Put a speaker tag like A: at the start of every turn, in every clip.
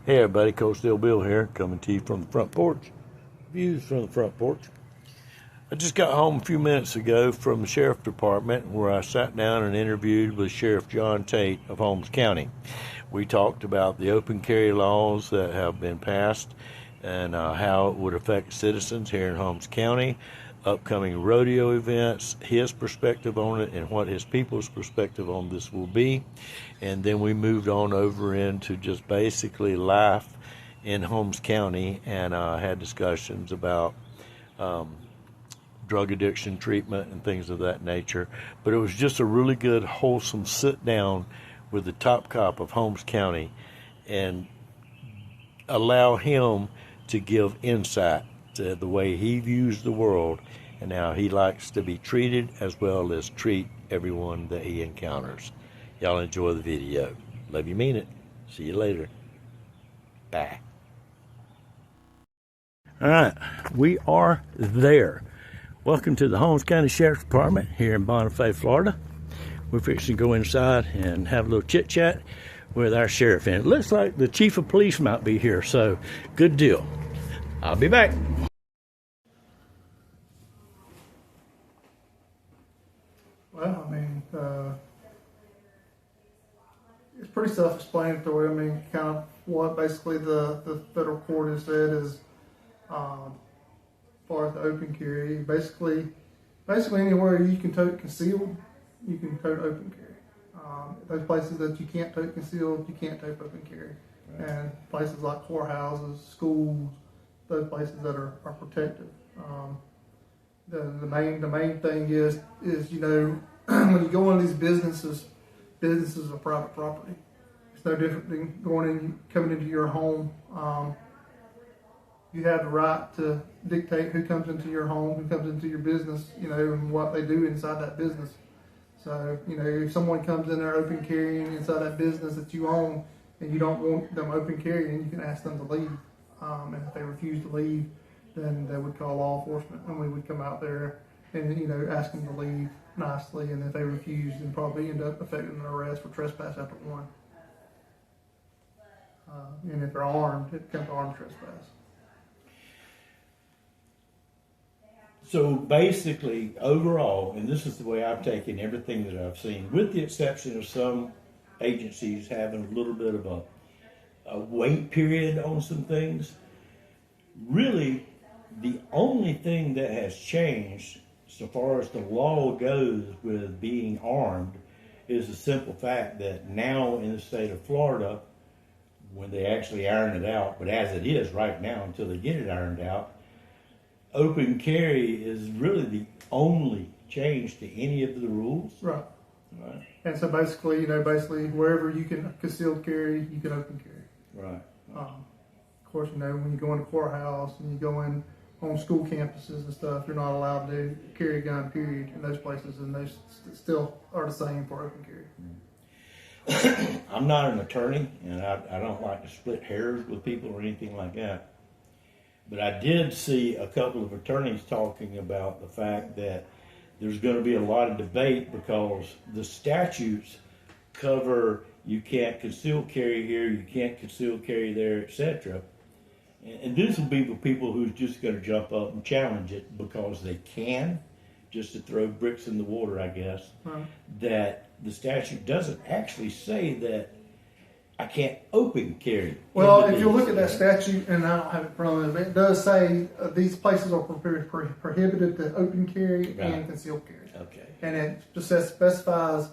A: Hey everybody, Coach Still Bill here, coming to you from the front porch. Views from the front porch. I just got home a few minutes ago from the Sheriff Department where I sat down and interviewed with Sheriff John Tate of Holmes County. We talked about the open carry laws that have been passed and how it would affect citizens here in Holmes County, upcoming rodeo events, his perspective on it, and what his people's perspective on this will be. And then we moved on over into just basically life in Holmes County and had discussions about drug addiction treatment and things of that nature. But it was just a really good, wholesome sit down with the top cop of Holmes County and allow him to give insight to the way he views the world and how he likes to be treated as well as treat everyone that he encounters. Y'all enjoy the video. Love you, mean it. See you later. Bye. All right, we are there. Welcome to the Holmes County Sheriff's Department here in Bonifay, Florida. We're fixing to go inside and have a little chit chat with our sheriff. And it looks like the chief of police might be here, so good deal. I'll be back.
B: Well, I mean, it's pretty self-explanatory. I mean, kind of what basically the federal court has said is, as far as the open carry, basically anywhere you can tote concealed, you can tote open carry. Those places that you can't tote concealed, you can't tote open carry. Right. And places like courthouses, schools, those places that are protected. The main thing is you know, when you go into these businesses are private property. It's no different than coming into your home. You have the right to dictate who comes into your home, who comes into your business, you know, and what they do inside that business. So, you know, if someone comes in there open carrying inside that business that you own and you don't want them open carrying, you can ask them to leave. And if they refuse to leave, then they would call law enforcement and we would come out there and, you know, ask them to leave nicely. And if they refuse, then probably end up effecting an arrest for trespass after one. And if they're armed, it becomes armed trespass.
A: So basically, overall, and this is the way I've taken everything that I've seen, with the exception of some agencies having a little bit of a wait period on some things, really the only thing that has changed so far as the law goes with being armed is the simple fact that now in the state of Florida, when they actually iron it out, but as it is right now until they get it ironed out, open carry is really the only change to any of the rules.
B: Right. Right. And so basically, you know, wherever you can concealed carry, you can open carry.
A: Right.
B: Of course, you know, when you go in a courthouse and you go in on school campuses and stuff, you're not allowed to carry a gun, period, in those places, and those still are the same for open carry.
A: I'm not an attorney, and I don't like to split hairs with people or anything like that. But I did see a couple of attorneys talking about the fact that there's going to be a lot of debate because the statutes cover you can't conceal carry here, you can't conceal carry there, etc. And this will be for people who's just going to jump up and challenge it because they can, just to throw bricks in the water, I guess. Right. That the statute doesn't actually say that I can't open carry.
B: Well, if you look at that statute, and I don't have it in front of me, it does say these places are prohibited to open carry and concealed carry.
A: Okay.
B: And it just specifies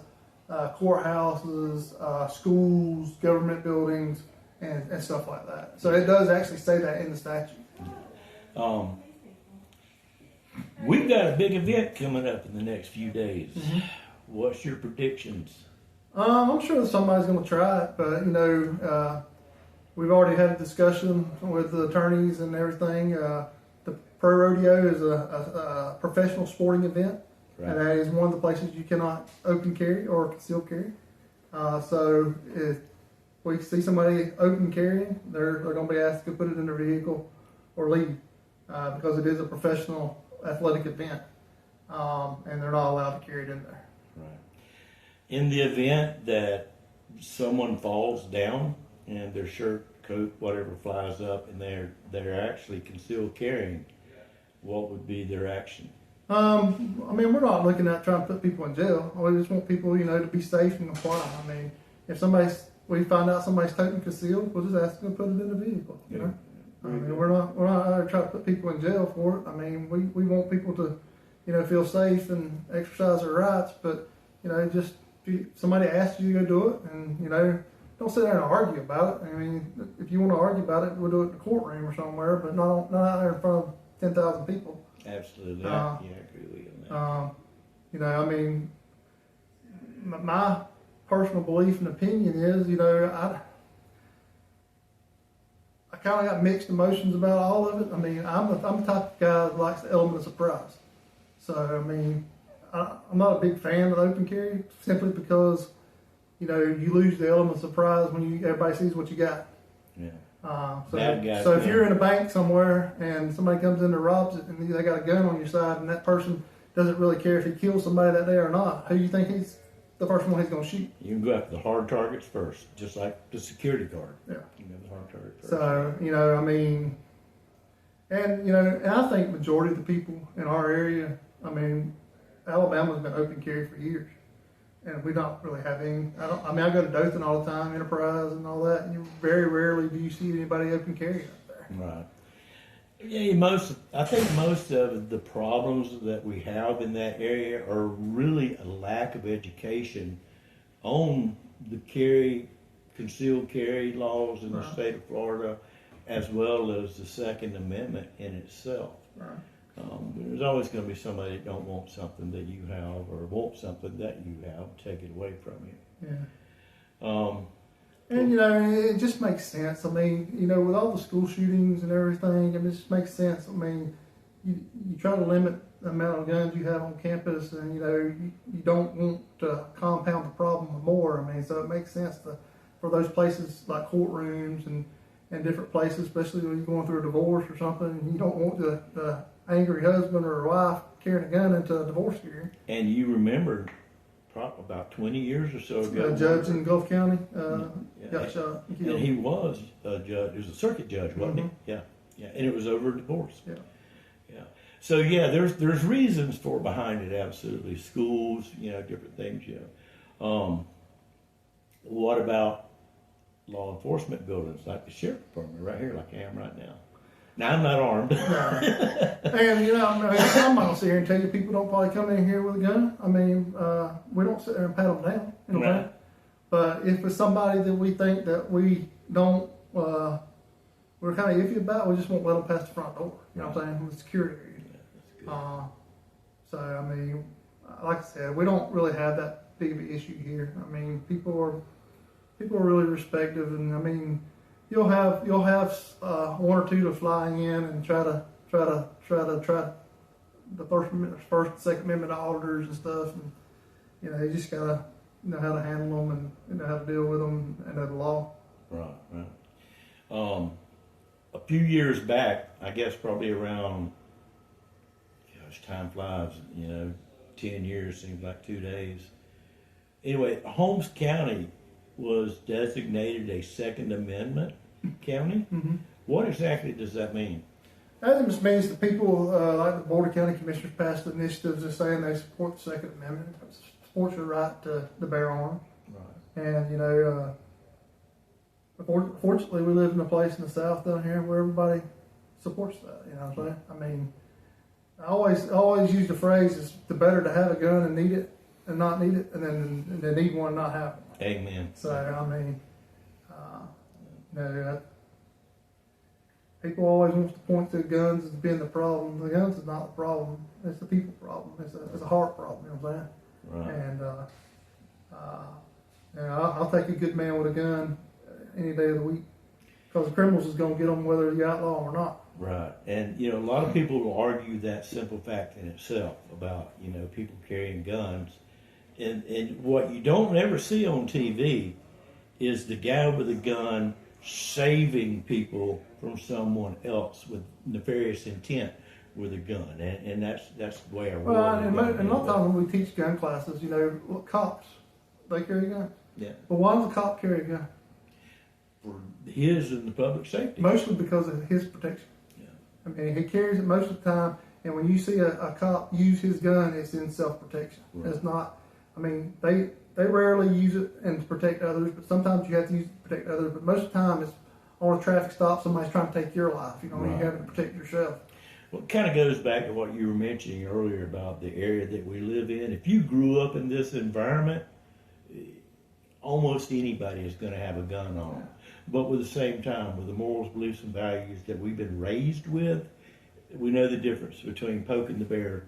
B: courthouses, schools, government buildings, and stuff like that. So it does actually say that in the statute.
A: We've got a big event coming up in the next few days.
B: Mm-hmm.
A: What's your predictions? I'm
B: sure that somebody's going to try it, but you know, we've already had a discussion with the attorneys and everything. The pro rodeo is a professional sporting event, right. And that is one of the places you cannot open carry or conceal carry. So if we see somebody open carrying, they're going to be asked to put it in their vehicle or leave because it is a professional athletic event, and they're not allowed to carry it in there.
A: Right. In the event that someone falls down and their shirt, coat, whatever flies up, and they're actually concealed carrying, what would be their action?
B: I mean, we're not looking at trying to put people in jail. We just want people, to be safe and comply. I mean, if we find out somebody's toting concealed, we'll just ask them to put it in the vehicle. I mean, we're not out there trying to put people in jail for it. I mean, we want people to, feel safe and exercise their rights. But just if somebody asks you to go do it, and don't sit there and argue about it. I mean, if you want to argue about it, we'll do it in the courtroom or somewhere, but not out there in front of 10,000 people.
A: Absolutely, I agree with you on that.
B: I mean, my personal belief and opinion is, I kind of got mixed emotions about all of it. I mean, I'm the type of guy that likes the element of surprise. So, I mean, I'm not a big fan of open carry simply because, you lose the element of surprise when everybody sees what you got.
A: Yeah.
B: So if you're in a bank somewhere and somebody comes in and robs it and they got a gun on your side and that person doesn't really care if he kills somebody that day or not, who do you think he's the first one he's going to shoot?
A: You can go after the hard targets first, just like the security guard.
B: Yeah.
A: You know, the hard target first.
B: So, I mean, and I think majority of the people in our area, I mean, Alabama's been open carry for years. And we don't really have any. I go to Dothan all the time, Enterprise and all that. And you very rarely do you see anybody open carry up there.
A: Right. Yeah, I think most of the problems that we have in that area are really a lack of education on the concealed carry laws in the state of Florida, as well as the Second Amendment in itself.
B: Right.
A: There's always going to be somebody that don't want something that you have, or want something that you have, take it away from you.
B: Yeah. And it just makes sense. I mean, with all the school shootings and everything, it just makes sense. I mean, you try to limit the amount of guns you have on campus, and you don't want to compound the problem more. I mean, so it makes sense for those places like courtrooms and different places, especially when you're going through a divorce or something, and you don't want the angry husband or wife carrying a gun into a divorce hearing.
A: And you remember, probably about 20 years or so ago,
B: A judge in Gulf County got shot and killed.
A: And he was a judge. He was a circuit judge, wasn't he? Yeah, yeah. And it was over a divorce.
B: Yeah.
A: Yeah. So there's reasons behind it. Absolutely, schools, different things. What about law enforcement buildings like the sheriff department right here, like I am right now? Now, I'm not armed.
B: And, I'm not going to sit here and tell you people don't probably come in here with a gun. I mean, we don't sit there and pat them down.
A: Right.
B: But if it's somebody that we think that we don't, we're kind of iffy about, we just won't let them pass the front door. You know what I'm saying? The security area.
A: Yeah,
B: So, I mean, like I said, we don't really have that big of an issue here. I mean, people are really respectful, and I mean, you'll have one or two to fly in and try the first and second amendment auditors and stuff, and you just gotta know how to handle them and know how to deal with them and know the law.
A: Right. A few years back, I guess probably around, time flies, 10 years seems like 2 days. Anyway, Holmes County was designated a Second Amendment county.
B: Mm-hmm.
A: What exactly does that mean?
B: That just means the people, like the Board of County Commissioners, passed initiatives just saying they support the Second Amendment, support your right to bear arms.
A: Right.
B: And, fortunately, we live in a place in the South down here where everybody supports that. You know what I'm saying? I mean, I always use the phrase, it's better to have a gun and need it and not need it, and then need one and not have one.
A: Amen.
B: So, I mean, people always want to point to guns as being the problem. The guns is not the problem. It's the people problem. It's a heart problem, you know what I'm saying?
A: Right.
B: And I'll take a good man with a gun any day of the week, because the criminals is going to get them whether you outlaw them or not.
A: Right. And, a lot of people will argue that simple fact in itself about, people carrying guns. And what you don't ever see on TV is the guy with a gun saving people from someone else with nefarious intent with a gun. And that's the way I work.
B: Well, and a lot of times when we teach gun classes, look, cops, they carry guns.
A: Yeah.
B: But why does a cop carry a gun?
A: for his and the public safety.
B: Mostly because of his protection.
A: Yeah.
B: I mean, he carries it most of the time, and when you see a cop use his gun, it's in self-protection.
A: Right.
B: It's not, I mean, they rarely use it and to protect others, but sometimes you have to use it to protect others, but most of the time it's on a traffic stop, somebody's trying to take your life, you know,
A: Right.
B: you have to protect yourself.
A: Well, it kind of goes back to what you were mentioning earlier about the area that we live in. If you grew up in this environment, almost anybody is going to have a gun on them. But with the same time, with the morals, beliefs, and values that we've been raised with, we know the difference between poking the bear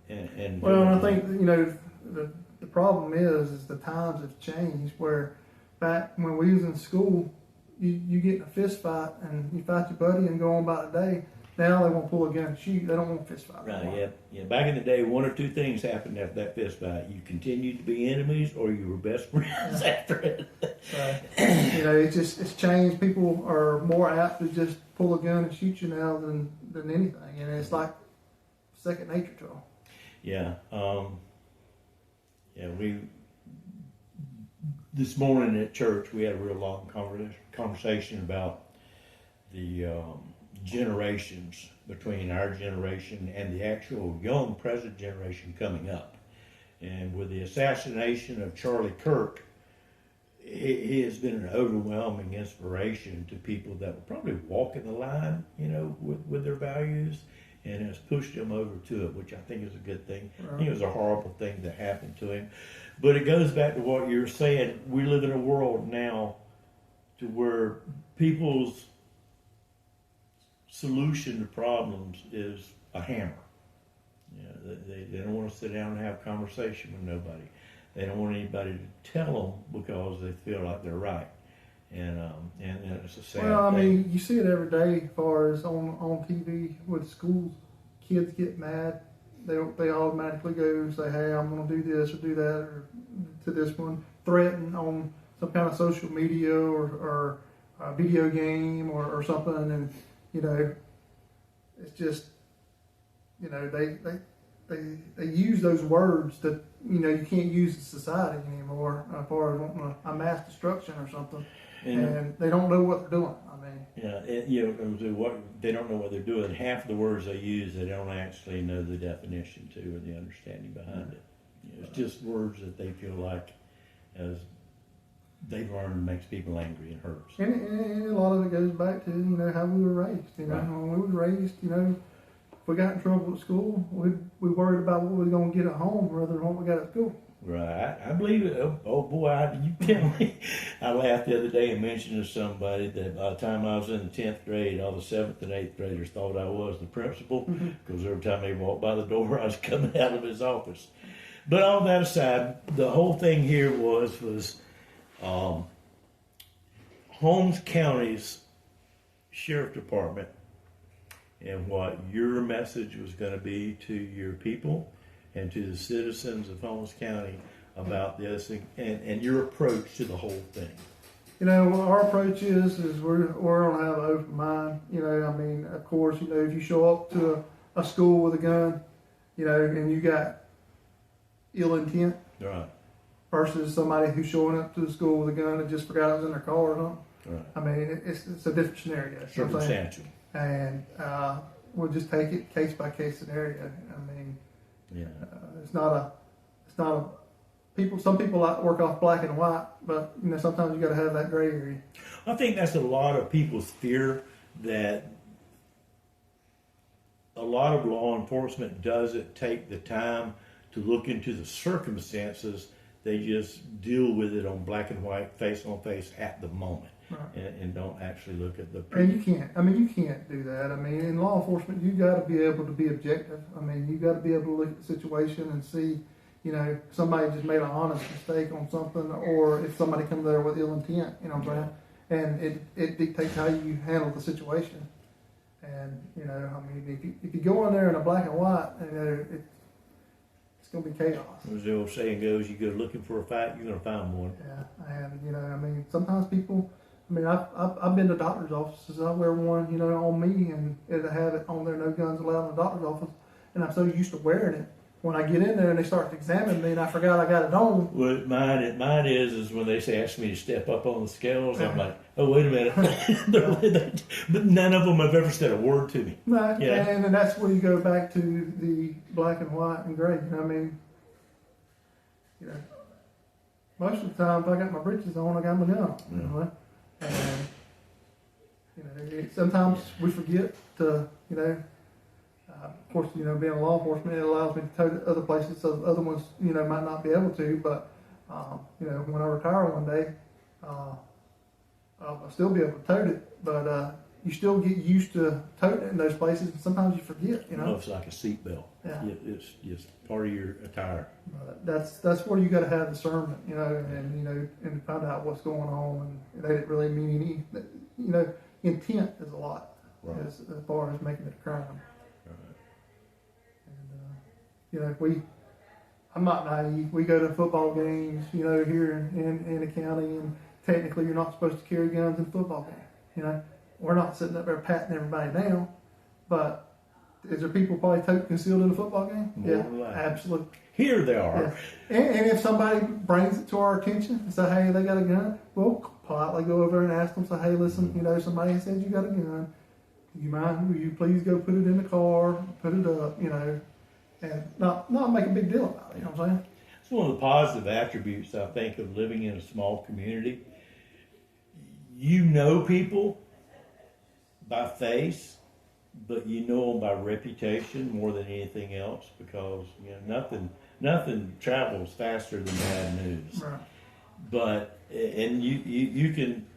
A: and
B: Well, I think, you know, the problem is the times have changed, where back when we was in school, you get in a fist fight and you fight your buddy and go on about the day. Now they want to pull a gun and shoot. They don't want a fist fight.
A: Right,
B: anymore.
A: yeah. Back in the day, one or two things happened after that fist fight. You continued to be enemies, or you were best friends after it.
B: So, you know, it's changed. People are more apt to just pull a gun and shoot you now than anything, and it's like second nature to them.
A: Yeah, we this morning at church we had a real long conversation about the generations between our generation and the actual young present generation coming up. And with the assassination of Charlie Kirk, he has been an overwhelming inspiration to people that were probably walking the line, you know, with their values, and has pushed them over to it, which I think is a good thing. I think it was a horrible thing that happened to him. But it goes back to what you're saying. We live in a world now to where people's solution to problems is a hammer. You know, they don't want to sit down and have a conversation with nobody. They don't want anybody to tell them because they feel like they're right. And it's a sad thing.
B: Well, I mean, you see it every day as far as on TV with schools. Kids get mad. They automatically go and say, hey, I'm going to do this or do that, or to this one. Threaten on some kind of social media or a video game or something. And, you know, it's just, you know, they use those words that, you know, you can't use in society anymore as far as wanting a mass destruction or something. And they don't know what they're doing. I mean,
A: yeah, they don't know what they're doing. Half the words they use, they don't actually know the definition to or the understanding behind it. You know, it's just words that they feel like, as they've learned, makes people angry and hurts.
B: And a lot of it goes back to, you know, how we were raised. You know,
A: Right.
B: when we were raised, you know, if we got in trouble at school, we worried about what we were going to get at home rather than what we got at school.
A: Right, I believe it. Oh boy, you tell me. I laughed the other day and mentioned to somebody that by the time I was in the 10th grade, all the 7th and 8th graders thought I was the principal, because every time they walked by the door, I was coming out of his office. But all that aside, the whole thing here was Holmes County's Sheriff Department and what your message was going to be to your people and to the citizens of Holmes County about this, and your approach to the whole thing.
B: You know, our approach is we're going to have an open mind. You know, I mean, of course, you know, if you show up to a school with a gun, you know, and you got ill intent,
A: Right.
B: versus somebody who's showing up to the school with a gun and just forgot it was in their car or something.
A: Right.
B: I mean, it's a different scenario. You know what I'm saying?
A: Circumstantial.
B: And we'll just take it case by case scenario. I mean,
A: Yeah.
B: it's not a some people like to work off black and white, but you know, sometimes you got to have that gray area.
A: I think that's a lot of people's fear, that a lot of law enforcement doesn't take the time to look into the circumstances. They just deal with it on black and white, face on face at the moment.
B: Right.
A: And don't actually look at the.
B: And you can't do that. I mean, in law enforcement, you got to be able to be objective. I mean, you got to be able to look at the situation and see, you know, somebody just made an honest mistake on something, or if somebody comes there with ill intent, you know what I'm saying? And it dictates how you handle the situation. And, you know, I mean, if you go in there in a black and white, you know, it's going to be chaos.
A: As the old saying goes, you go looking for a fight, you're going to find one.
B: Yeah, and, you know, I mean, sometimes people, I mean, I've been to doctor's offices. I wear one, you know, on me, and it'll have it on there, no guns allowed in the doctor's office. And I'm so used to wearing it when I get in there and they start to examine me and I forgot I got it on.
A: Well, mine is when they ask me to step up on the scales, I'm like, oh, wait a minute. But none of them have ever said a word to me.
B: No,
A: Yeah.
B: and that's where you go back to the black and white and gray. You know what I mean? You know, most of the time, if I got my britches on, I got my gun on. You know, and you know, sometimes we forget to, you know. Of course, you know, being a law enforcement, it allows me to tow to other places, so other ones, you know, might not be able to. But you know, when I retire one day, I'll still be able to tote it. But you still get used to toting it in those places, and sometimes you forget. You know,
A: It's like a seatbelt.
B: Yeah.
A: It's just part of your attire.
B: But that's where you got to have discernment, you know, and you know, and find out what's going on, and they didn't really mean any, you know, intent is a lot as far as making it a crime. You know, I'm not naive. We go to football games, you know, here in the county, and technically you're not supposed to carry guns in football games. You know, we're not sitting up there patting everybody down, but is there people probably tote concealed in a football game?
A: More than likely.
B: Absolutely.
A: Here they are.
B: Yeah. And if somebody brings it to our attention and say, hey, they got a gun, we'll politely go over and ask them, say, hey, listen, you know, somebody said you got a gun. You mind? Will you please go put it in the car, put it up, you know, and not make a big deal about it, you know what I'm saying?
A: It's one of the positive attributes, I think, of living in a small community. You know people by face, but you know them by reputation more than anything else, because you know nothing travels faster than bad news.
B: Right.
A: But and you can.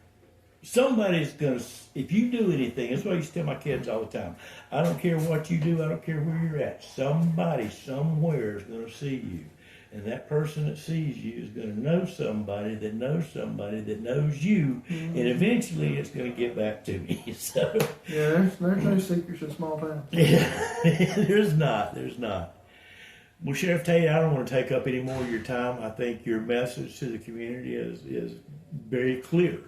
A: Somebody's gonna, if you do anything, that's what I used to tell my kids all the time. I don't care what you do, I don't care where you're at. Somebody somewhere is gonna see you. And that person that sees you is gonna know somebody that knows somebody that knows you. And eventually it's gonna get back to me. So
B: Yeah, there's no secrets in small towns.
A: yeah, there's not. Well, Sheriff Tate, I don't want to take up any more of your time. I think your message to the community is very clear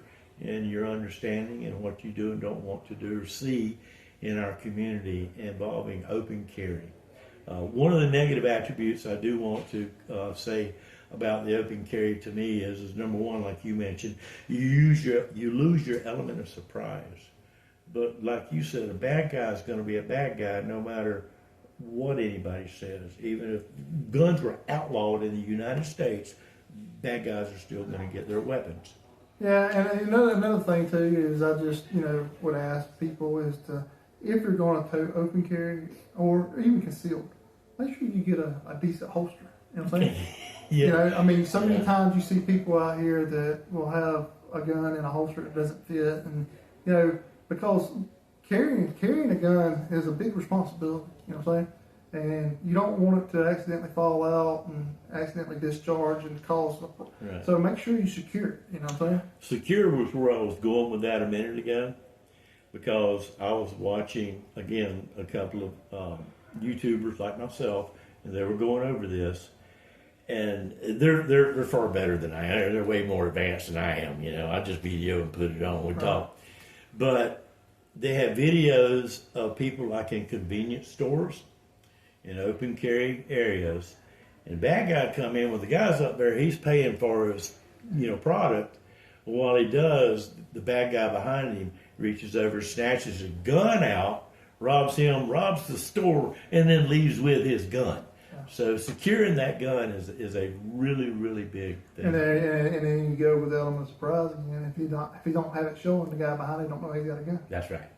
A: in your understanding and what you do and don't want to do or see in our community involving open carry. One of the negative attributes I do want to say about the open carry to me is number one, like you mentioned, you lose your element of surprise. But like you said, a bad guy is going to be a bad guy no matter what anybody says. Even if guns were outlawed in the United States, bad guys are still going to get their weapons.
B: Yeah, and another thing too is I just, you know, would ask people is to, if you're going to tote open carry or even concealed, make sure you get a decent holster. You know what I'm saying?
A: Yeah.
B: You know, I mean, so many times you see people out here that will have a gun in a holster that doesn't fit, and you know, because carrying a gun is a big responsibility. You know what I'm saying? And you don't want it to accidentally fall out and accidentally discharge and cause.
A: Right.
B: So make sure you secure it. You know what I'm saying?
A: Secure was where I was going with that a minute ago, because I was watching again a couple of YouTubers like myself, and they were going over this, and they're far better than I am. They're way more advanced than I am. You know, I just video and put it on. We talk, but they have videos of people like in convenience stores, in open carry areas, and bad guy come in with the guys up there. He's paying for his, you know, product. While he does, the bad guy behind him reaches over, snatches a gun out, robs him, robs the store, and then leaves with his gun. So securing that gun is a really, really big thing.
B: And then you go with the element of surprise again. If you don't have it showing, the guy behind you don't know he's got a gun.
A: That's right.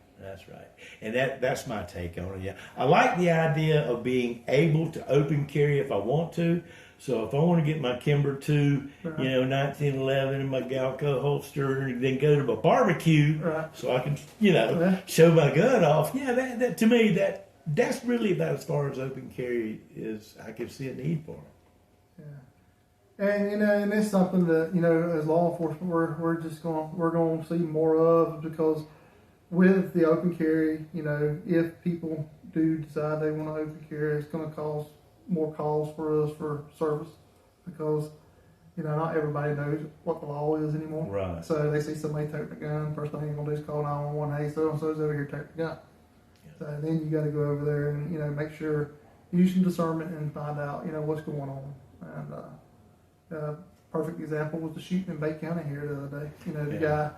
A: And that's my take on it. Yeah, I like the idea of being able to open carry if I want to. So if I want to get my Kimber 2, you know, 1911 in my Galco holster, and then go to my barbecue, so I can, you know, show my gun off. Yeah, that to me that's really about as far as open carry is I can see a need for it.
B: Yeah. And you know, and it's something that, you know, as law enforcement we're going to see more of, because with the open carry, you know, if people do decide they want to open carry, it's going to cause more calls for us for service, because, you know, not everybody knows what the law is anymore.
A: Right.
B: So they see somebody toting a gun, first thing they're going to do is call 911, hey, so-and-so's over here toting a gun. So then you got to go over there and, you know, make sure use some discernment and find out, what's going on. And perfect example was the shooting in Bay County here the other day. The guy,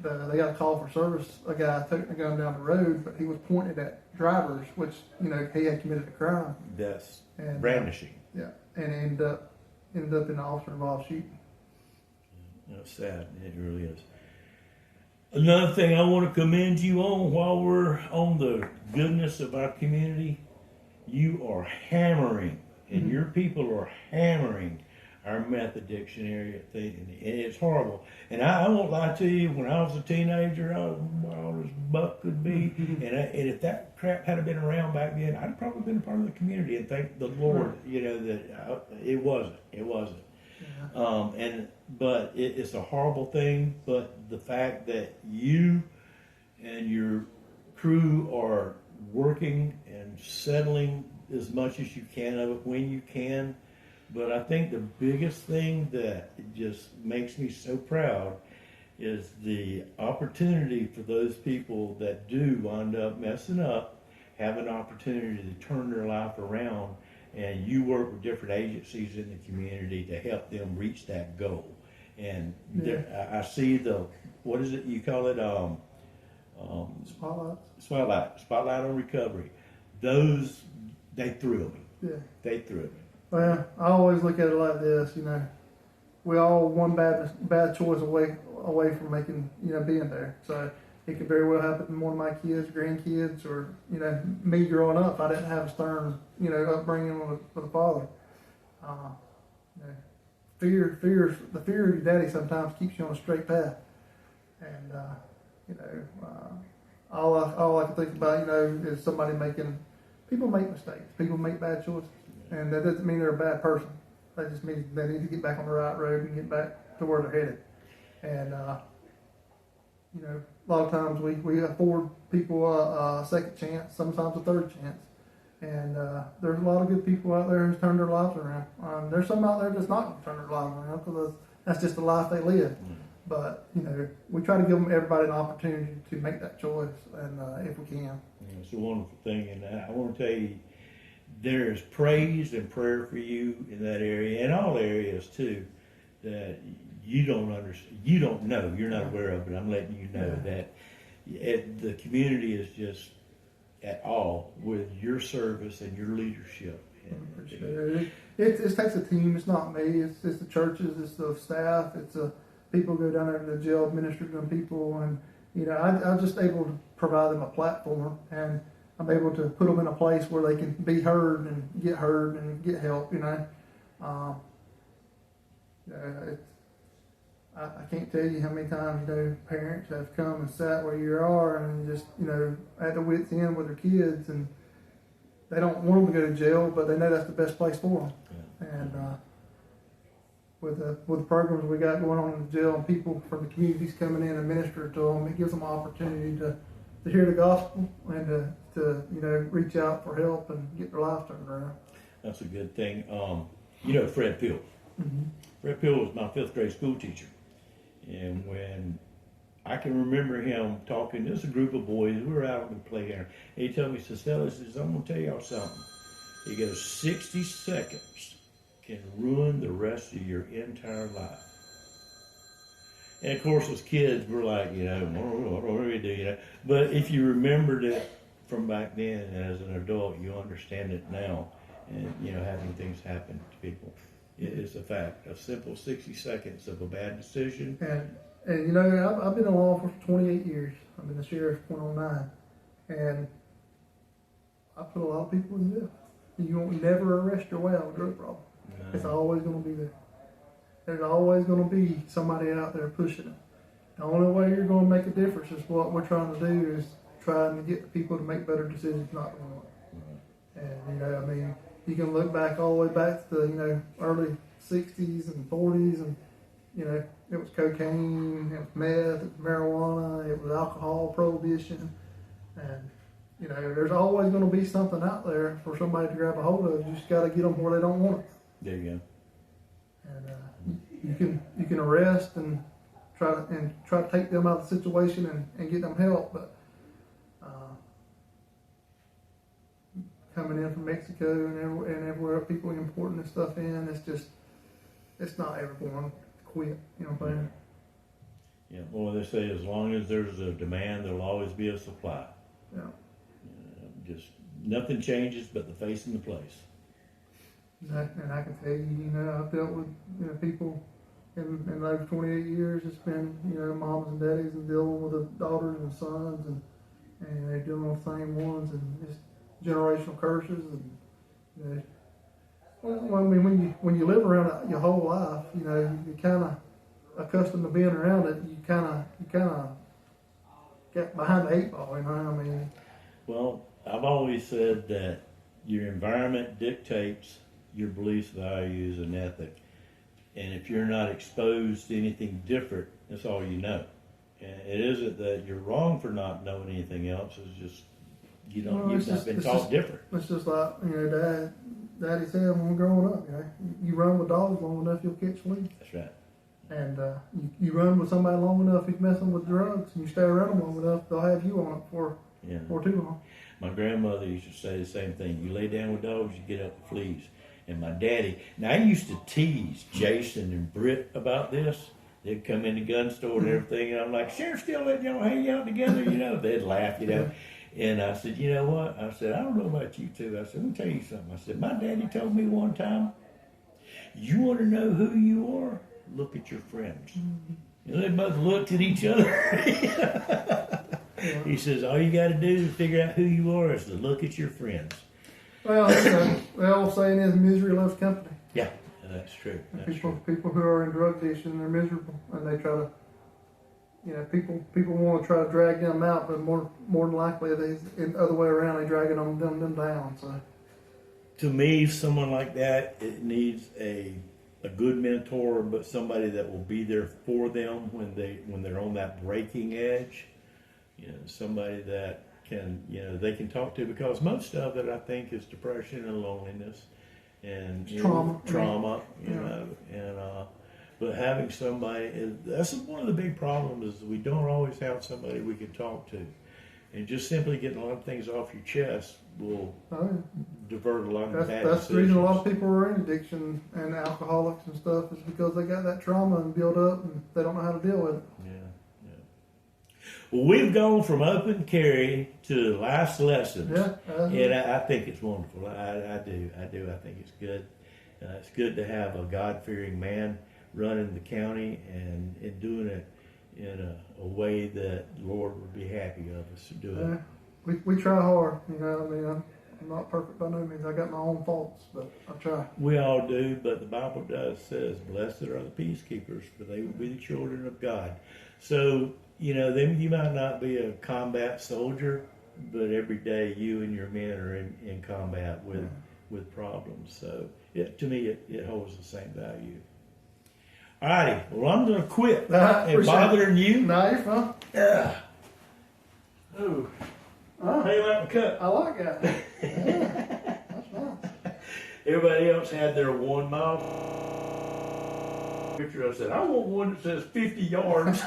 B: they got a call for service. A guy took the gun down the road, but he was pointed at drivers, which he had committed a crime.
A: That's
B: And
A: brandishing.
B: And ended up in an officer-involved shooting.
A: That's sad. It really is. Another thing I want to commend you on while we're on the goodness of our community, you are hammering, and your people are hammering our meth addiction area thing, and it's horrible. And I won't lie to you, when I was a teenager, I was wild as buck could be. And if that crap had been around back then, I'd probably been a part of the community. And thank the Lord, that it wasn't. It wasn't.
B: Yeah.
A: But it's a horrible thing. But the fact that you and your crew are working and settling as much as you can of it when you can. But I think the biggest thing that just makes me so proud is the opportunity for those people that do wind up messing up, have an opportunity to turn their life around, and you work with different agencies in the community to help them reach that goal. And I see what is it you call it? Spotlight on recovery. Those, they thrill me.
B: Yeah.
A: They thrill me.
B: Well, I always look at it like this, we all one bad choice away from making, being there. So it could very well happen to one of my kids, grandkids, or, me growing up. I didn't have a stern, upbringing with a father. The fear of your daddy sometimes keeps you on a straight path. And, all I can think about, is somebody people make mistakes. People make bad choices. And that doesn't mean they're a bad person. That just means they need to get back on the right road and get back to where they're headed. And, a lot of times we afford people a second chance, sometimes a third chance. And there's a lot of good people out there who's turned their lives around. There's some out there that's not going to turn their lives around because that's just the life they live. But, we try to give everybody an opportunity to make that choice, and if we can.
A: Yeah, it's a wonderful thing. And I want to tell you, there is praise and prayer for you in that area, and all areas too, that you don't understand, you don't know, you're not aware of, but I'm letting you know that the community is just at all with your service and your leadership.
B: It takes a team. It's not me. It's the churches. It's the staff. It's people go down there to the jail, minister to them people, and I'm just able to provide them a platform, and I'm able to put them in a place where they can be heard and get help. I can't tell you how many times parents have come and sat where you are and just at the wit's end with their kids, and they don't want them to go to jail, but they know that's the best place for them. Yeah. And with the programs we got going on in the jail, and people from the communities coming in and minister to them, it gives them an opportunity to hear the gospel and to reach out for help and get their life turned around. That's
A: a good thing. Fred Pill.
B: Mm-hmm.
A: Fred Pill was my 5th grade school teacher. And when I can remember him talking, there's a group of boys, we were out on the playground, and he told me, Stella says, I'm going to tell y'all something. He goes, 60 seconds can ruin the rest of your entire life. And of course, as kids, we're like, what do we do, But if you remembered it from back then, and as an adult, you understand it now. And, having things happen to people. It is a fact. A simple 60 seconds of a bad decision.
B: And I've been in law for 28 years. I've been the sheriff going on 9. And I put a lot of people in jail. You won't never arrest your way out of a drug problem. No. It's always going to be there. There's always going to be somebody out there pushing it. The only way you're going to make a difference is what we're trying to do is trying to get the people to make better decisions, not the one. And, you can look back all the way back to the, early 60s and 40s, and, it was cocaine, it was meth, it was marijuana, it was alcohol prohibition. And, there's always going to be something out there for somebody to grab a hold of. You just got to get them where they don't want it.
A: There you go.
B: And you can arrest and try to take them out of the situation and get them help, but coming in from Mexico and everywhere people importing this stuff in. It's not ever going to quit. You know what I'm saying?
A: Yeah, well, they say as long as there's a demand, there'll always be a supply.
B: Yeah.
A: Just nothing changes but the face and the place.
B: And I can tell you, I've dealt with people in over 28 years. It's been moms and daddies and dealing with the daughters and sons and they're dealing with the same ones and just generational curses and well, I mean when you live around it your whole life, you're kind of accustomed to being around it. You kind of get behind the eight ball. I mean.
A: Well, I've always said that your environment dictates your beliefs, values, and ethic. And if you're not exposed to anything different, that's all you know. And it isn't that you're wrong for not knowing anything else. It's just you've not been taught different.
B: It's just like Daddy said when we were growing up. You run with dogs long enough, you'll catch fleas.
A: That's right.
B: And you run with somebody long enough, he's messing with drugs, and you stay around them long enough, they'll have you on it for too long.
A: My grandmother used to say the same thing. You lay down with dogs, you get up with fleas. And my daddy, now I used to tease Jason and Britt about this. They'd come in the gun store and everything, and I'm like, Sheriff still letting y'all hang out together, They'd laugh, And I said, you know what? I said, I don't know about you two. I said, let me tell you something. I said, my daddy told me one time, you want to know who you are? Look at your friends. And they both looked at each other. He says, all you got to do to figure out who you are is to look at your friends.
B: Well, the old saying is misery loves company.
A: Yeah, that's true.
B: People who are in drug addiction, they're miserable, and they try to, people want to try to drag them out, but more than likely, the other way around, they dragging them down. So,
A: to me, someone like that, it needs a good mentor, but somebody that will be there for them when they're on that breaking edge. Somebody that can, they can talk to, because most of it, I think, is depression and loneliness and trauma, but having somebody, that's one of the big problems is we don't always have somebody we can talk to. And just simply getting a lot of things off your chest will divert a lot of bad decisions.
B: That's the reason a lot of people are in addiction and alcoholics and stuff is because they got that trauma and built up and they don't know how to deal with it.
A: Yeah. Well, we've gone from open carry to life's lessons. And I think it's wonderful. I do. I think it's good. It's good to have a God-fearing man running the county and doing it in a way that the Lord would be happy of us to do it.
B: We try hard. I'm not perfect by no means. I got my own faults, but I try.
A: We all do, but the Bible says, blessed are the peacekeepers, for they will be the children of God. So, then you might not be a combat soldier, but every day you and your men are in combat with problems. So, to me, it holds the same value. All righty. Well, I'm going to quit bothering you.
B: No, you're fine.
A: Yeah. Oh. How you like my cut?
B: I like that. That's nice.
A: Everybody else had their 1 mile picture. I said, I want one that says 50 yards.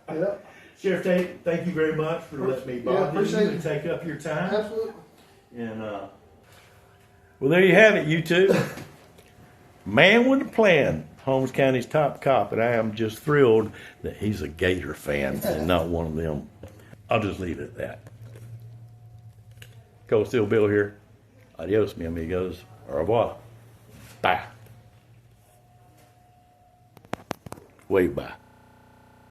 B: Yep.
A: Sheriff Tate, thank you very much for letting me bother you and take up your time.
B: Absolutely.
A: And well, there you have it, you two. Man with a plan. Holmes County's top cop, and I am just thrilled that he's a Gator fan and not one of them. I'll just leave it at that. Cold Steel Bill here. Adios, mi amigos. Au revoir. Bye. Wave bye.